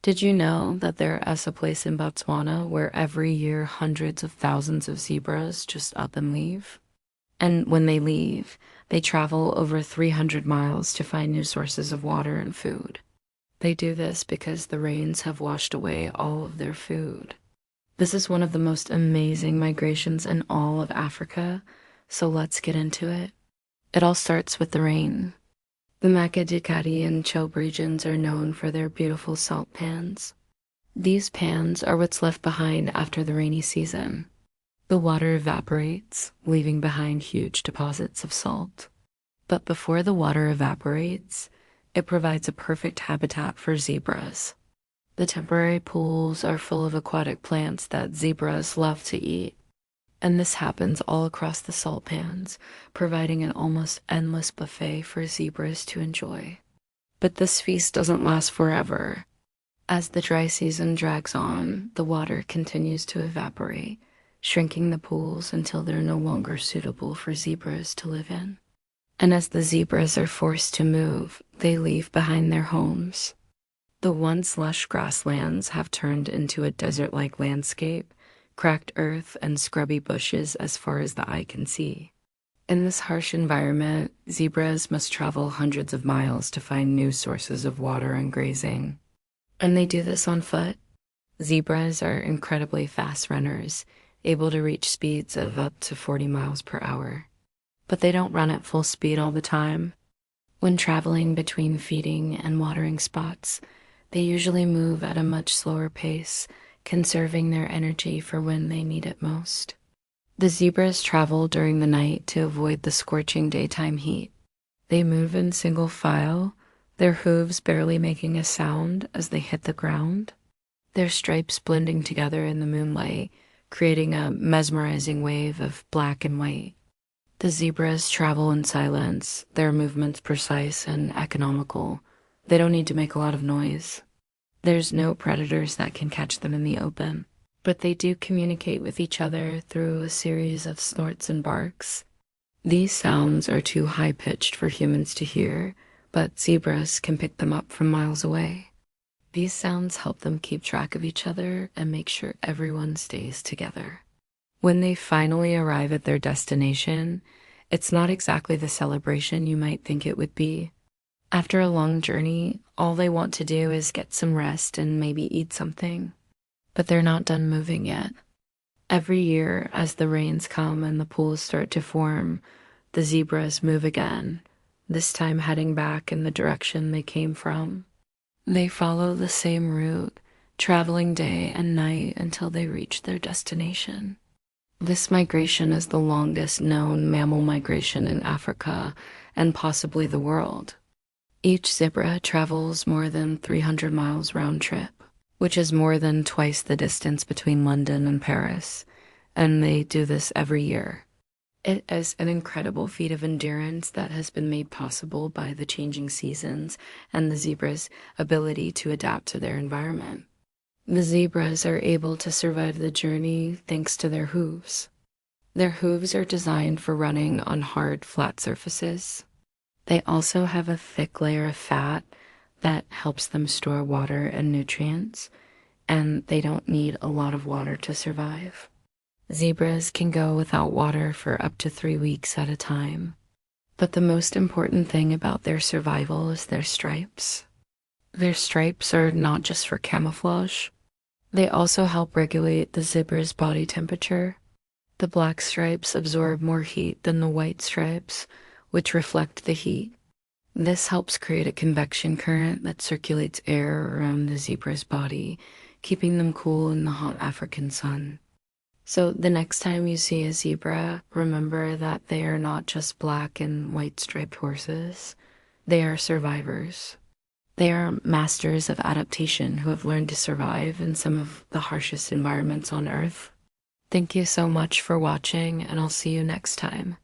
Did you know that there is a place in Botswana where every year hundreds of thousands of zebras just up and leave? And when they leave, they travel over 300 miles to find new sources of water and food. They do this because the rains have washed away all of their food. This is one of the most amazing migrations in all of Africa, so let's get into it. It all starts with the rain. The Makadikari and Chobe regions are known for their beautiful salt pans. These pans are what's left behind after the rainy season. The water evaporates, leaving behind huge deposits of salt. But before the water evaporates, it provides a perfect habitat for zebras. The temporary pools are full of aquatic plants that zebras love to eat. And this happens all across the salt pans, providing an almost endless buffet for zebras to enjoy. But this feast doesn't last forever. As the dry season drags on, the water continues to evaporate, shrinking the pools until they're no longer suitable for zebras to live in. And as the zebras are forced to move, they leave behind their homes. The once lush grasslands have turned into a desert-like landscape, cracked earth and scrubby bushes as far as the eye can see. In this harsh environment, zebras must travel hundreds of miles to find new sources of water and grazing. And they do this on foot. Zebras are incredibly fast runners, able to reach speeds of up to 40 miles per hour. But they don't run at full speed all the time. When traveling between feeding and watering spots, they usually move at a much slower pace, conserving their energy for when they need it most. The zebras travel during the night to avoid the scorching daytime heat. They move in single file, their hooves barely making a sound as they hit the ground, their stripes blending together in the moonlight, creating a mesmerizing wave of black and white. The zebras travel in silence, their movements precise and economical. They don't need to make a lot of noise. There's no predators that can catch them in the open, but they do communicate with each other through a series of snorts and barks. These sounds are too high-pitched for humans to hear, but zebras can pick them up from miles away. These sounds help them keep track of each other and make sure everyone stays together. When they finally arrive at their destination, it's not exactly the celebration you might think it would be. After a long journey, all they want to do is get some rest and maybe eat something. But they're not done moving yet. Every year, as the rains come and the pools start to form, the zebras move again, this time heading back in the direction they came from. They follow the same route, traveling day and night until they reach their destination. This migration is the longest known mammal migration in Africa and possibly the world. Each zebra travels more than 300 miles round trip, which is more than twice the distance between London and Paris, and they do this every year. It is an incredible feat of endurance that has been made possible by the changing seasons and the zebra's ability to adapt to their environment. The zebras are able to survive the journey thanks to their hooves. Their hooves are designed for running on hard, flat surfaces. They also have a thick layer of fat that helps them store water and nutrients, and they don't need a lot of water to survive. Zebras can go without water for up to 3 weeks at a time. But the most important thing about their survival is their stripes. Their stripes are not just for camouflage. They also help regulate the zebra's body temperature. The black stripes absorb more heat than the white stripes, which reflect the heat. This helps create a convection current that circulates air around the zebra's body, keeping them cool in the hot African sun. So the next time you see a zebra, remember that they are not just black and white striped horses. They are survivors. They are masters of adaptation who have learned to survive in some of the harshest environments on Earth. Thank you so much for watching, and I'll see you next time.